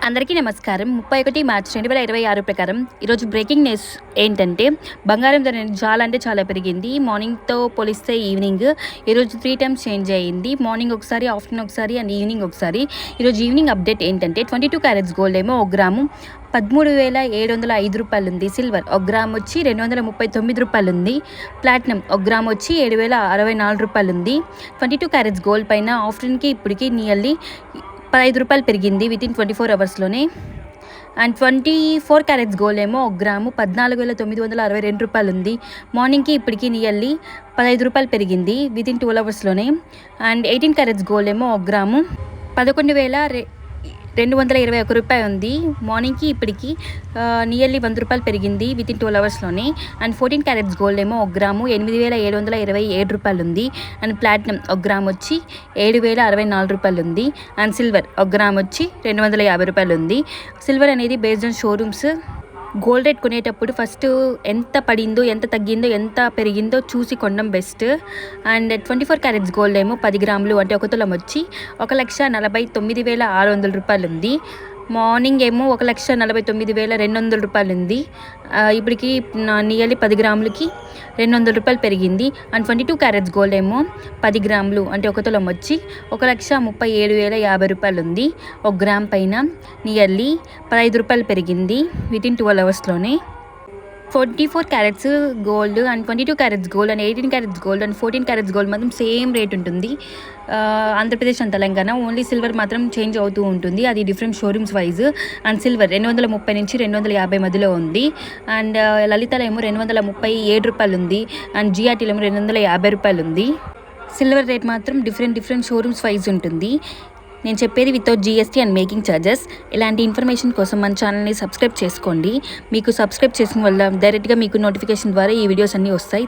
అందరికీ నమస్కారం. 31 మార్చి 2026 ప్రకారం ఈరోజు బ్రేకింగ్ న్యూస్ ఏంటంటే బంగారం ధర చాలా అంటే చాలా పెరిగింది. మార్నింగ్తో పోలిస్తే ఈవినింగ్ ఈరోజు 3 టైమ్స్ చేంజ్ అయ్యింది. మార్నింగ్ ఒకసారి, ఆఫ్టర్నూన్ ఒకసారి అండ్ ఈవినింగ్ ఒకసారి. ఈరోజు ఈవినింగ్ అప్డేట్ ఏంటంటే 22 క్యారెట్స్ గోల్డ్ ఏమో 1 గ్రాము 13,705 రూపాయలు ఉంది. సిల్వర్ 1 గ్రామ్ వచ్చి 239 రూపాయలు ఉంది. ప్లాటినం 1 గ్రామ్ వచ్చి 7,064 రూపాయలు ఉంది. 22 క్యారెట్స్ గోల్డ్ పైన ఆఫ్టర్నూన్కి ఇప్పటికి నియర్లీ 15 రూపాయలు పెరిగింది వితిన్ 24 అవర్స్లోనే. అండ్ 24 క్యారెట్స్ గోల్డ్ ఏమో 1 గ్రాము 14,962 రూపాయలు ఉంది. మార్నింగ్కి ఇప్పటికి నియర్లీ 15 రూపాయలు పెరిగింది వితిన్ 12 అవర్స్లోనే. అండ్ 18 క్యారెట్స్ గోల్డ్ ఏమో 1 గ్రాము 11,221 రూపాయలు ఉంది. మార్నింగ్కి ఇప్పటికి నియర్లీ 100 రూపాయలు పెరిగింది వితిన్ 12 అవర్స్లోనే. అండ్ 14 క్యారెట్స్ గోల్డ్ ఏమో 1 గ్రాము 8,727 రూపాయలు ఉంది. అండ్ ప్లాటినం 1 గ్రామ్ వచ్చి 7,064 రూపాయలు ఉంది. అండ్ సిల్వర్ 1 గ్రామ్ వచ్చి 250 రూపాయలు ఉంది. సిల్వర్ అనేది based on showrooms. Gold rate కొనేటప్పుడు ఫస్ట్ ఎంత పడిందో, ఎంత తగ్గిందో, ఎంత పెరిగిందో చూసి కొనడం బెస్ట్. అండ్ 24 క్యారెట్స్ గోల్డ్ ఏమో 10 గ్రాములు అంటే 1 తులం వచ్చి 1,49,600 రూపాయలు ఉంది. మార్నింగ్ ఏమో 1,49,200 రూపాయలు ఉంది. ఇప్పటికి నియర్లీ 10 గ్రాములకి 200 రూపాయలు పెరిగింది. అండ్ 22 క్యారెట్స్ గోల్డ్ ఏమో 10 గ్రాములు అంటే 1 తులం వచ్చి 1,37,050 రూపాయలు ఉంది. 1 గ్రామ్ పైన నియర్లీ 15 రూపాయలు పెరిగింది within 12 అవర్స్లోనే. 44 carats gold and 22 carats gold and 18 carats gold and 14 carats gold మాత్రం సేమ్ రేట్ ఉంటుంది. Andhra Pradesh and Telangana. Only silver మాత్రం చేంజ్ అవుతూ ఉంటుంది, అది different showrooms wise. And silver 230 నుంచి 250 మధ్యలో ఉంది. అండ్ లలితలో ఏమో 237 రూపాయలు ఉంది. అండ్ జిఆర్టీలో ఏమో 250 రూపాయలు ఉంది. సిల్వర్ రేట్ మాత్రం డిఫరెంట్ షోరూమ్స్ వైజ్ ఉంటుంది. నేను చెప్పేది without GST and making charges. ఇలాంటి ఇన్ఫర్మేషన్ కోసం మన ఛానల్ని సబ్స్క్రైబ్ చేసుకోండి. మీకు సబ్స్క్రైబ్ చేసిన వల్ల డైరెక్ట్గా మీకు నోటిఫికేషన్ ద్వారా ఈ వీడియోస్ అన్నీ వస్తాయి.